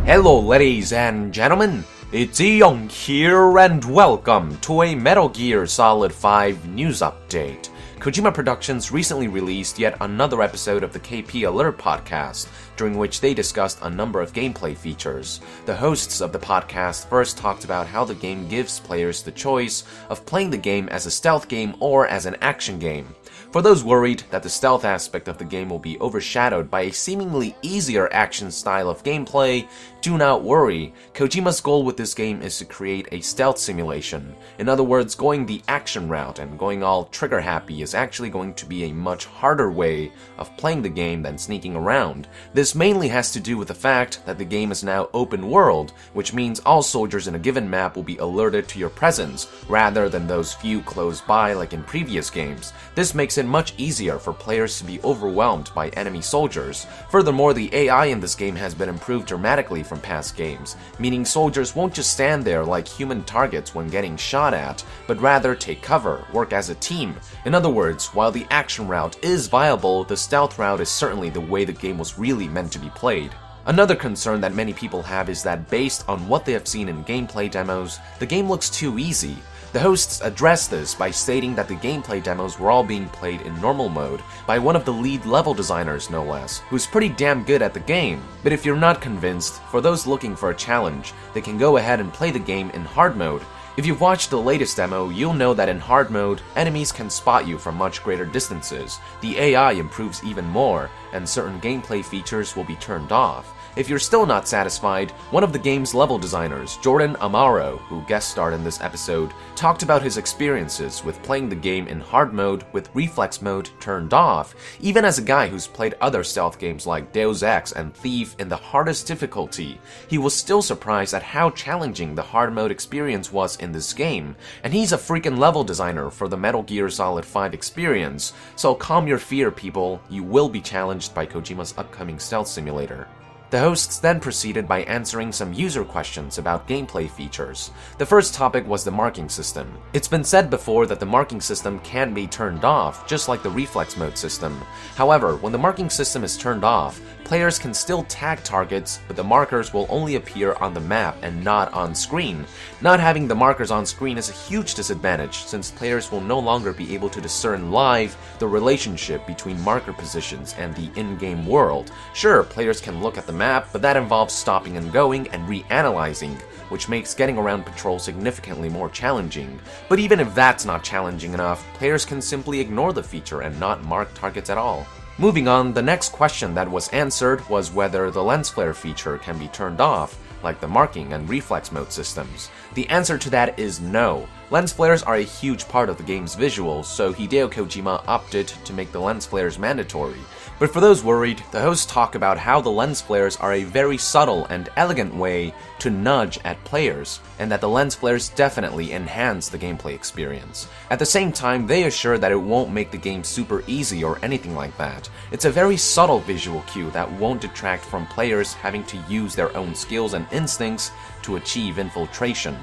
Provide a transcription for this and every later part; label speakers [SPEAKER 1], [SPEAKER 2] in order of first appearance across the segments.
[SPEAKER 1] Hello ladies and gentlemen, it's Young here and welcome to a Metal Gear Solid 5 news update. Kojima Productions recently released yet another episode of the KP Alert podcast, during which they discussed a number of gameplay features. The hosts of the podcast first talked about how the game gives players the choice of playing the game as a stealth game or as an action game. For those worried that the stealth aspect of the game will be overshadowed by a seemingly easier action style of gameplay, do not worry. Kojima's goal with this game is to create a stealth simulation. In other words, going the action route and going all trigger happy is actually going to be a much harder way of playing the game than sneaking around. This mainly has to do with the fact that the game is now open world, which means all soldiers in a given map will be alerted to your presence, rather than those few close by like in previous games. This makes it much easier for players to be overwhelmed by enemy soldiers. Furthermore, the AI in this game has been improved dramatically from past games, meaning soldiers won't just stand there like human targets when getting shot at, but rather take cover, work as a team. In other words, while the action route is viable, the stealth route is certainly the way the game was really meant to be played. Another concern that many people have is that based on what they have seen in gameplay demos, the game looks too easy. The hosts addressed this by stating that the gameplay demos were all being played in normal mode by one of the lead level designers, no less, who's pretty damn good at the game. But if you're not convinced, for those looking for a challenge, they can go ahead and play the game in hard mode. If you've watched the latest demo, you'll know that in hard mode, enemies can spot you from much greater distances, the AI improves even more, and certain gameplay features will be turned off. If you're still not satisfied, one of the game's level designers, Jordan Amaro, who guest starred in this episode, talked about his experiences with playing the game in hard mode with reflex mode turned off. Even as a guy who's played other stealth games like Deus Ex and Thief in the hardest difficulty, he was still surprised at how challenging the hard mode experience was in this game. And he's a freaking level designer for the Metal Gear Solid 5 experience, so calm your fear, people, you will be challenged by Kojima's upcoming stealth simulator. The hosts then proceeded by answering some user questions about gameplay features. The first topic was the marking system. It's been said before that the marking system can be turned off, just like the reflex mode system. However, when the marking system is turned off, players can still tag targets, but the markers will only appear on the map and not on screen. Not having the markers on screen is a huge disadvantage, since players will no longer be able to discern live the relationship between marker positions and the in-game world. Sure, players can look at the map, but that involves stopping and going and reanalyzing, which makes getting around patrol significantly more challenging. But even if that's not challenging enough, players can simply ignore the feature and not mark targets at all. Moving on, the next question that was answered was whether the lens flare feature can be turned off, like the marking and reflex mode systems. The answer to that is no. Lens flares are a huge part of the game's visuals, so Hideo Kojima opted to make the lens flares mandatory. But for those worried, the hosts talk about how the lens flares are a very subtle and elegant way to nudge at players, and that the lens flares definitely enhance the gameplay experience. At the same time, they assure that it won't make the game super easy or anything like that. It's a very subtle visual cue that won't detract from players having to use their own skills and instincts to achieve infiltration.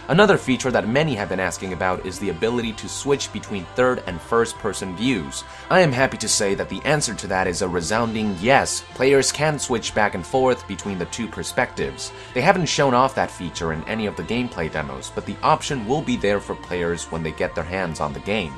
[SPEAKER 1] Another feature that many have been asking about is the ability to switch between third and first person views. I am happy to say that the answer to that is a resounding yes. Players can switch back and forth between the two perspectives. They haven't shown off that feature in any of the gameplay demos, but the option will be there for players when they get their hands on the game.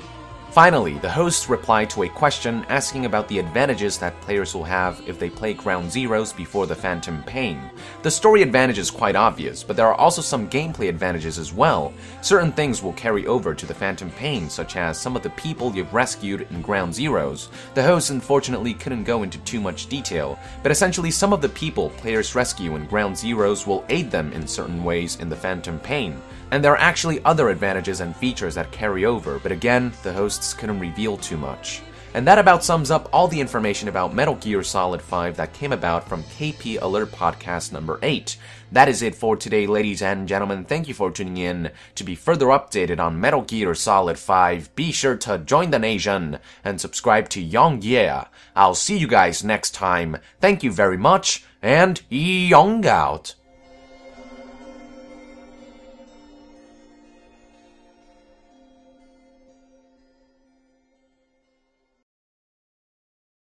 [SPEAKER 1] Finally, the hosts replied to a question asking about the advantages that players will have if they play Ground Zeroes before the Phantom Pain. The story advantage is quite obvious, but there are also some gameplay advantages as well. Certain things will carry over to the Phantom Pain, such as some of the people you've rescued in Ground Zeroes. The hosts unfortunately couldn't go into too much detail, but essentially some of the people players rescue in Ground Zeroes will aid them in certain ways in the Phantom Pain. And there are actually other advantages and features that carry over, but again, the hosts couldn't reveal too much. And that about sums up all the information about Metal Gear Solid 5 that came about from KP Alert Podcast number 8. That is it for today, ladies and gentlemen. Thank you for tuning in. To be further updated on Metal Gear Solid 5, be sure to join the NASIAN and subscribe to Young Yeah. I'll see you guys next time. Thank you very much, and Young out.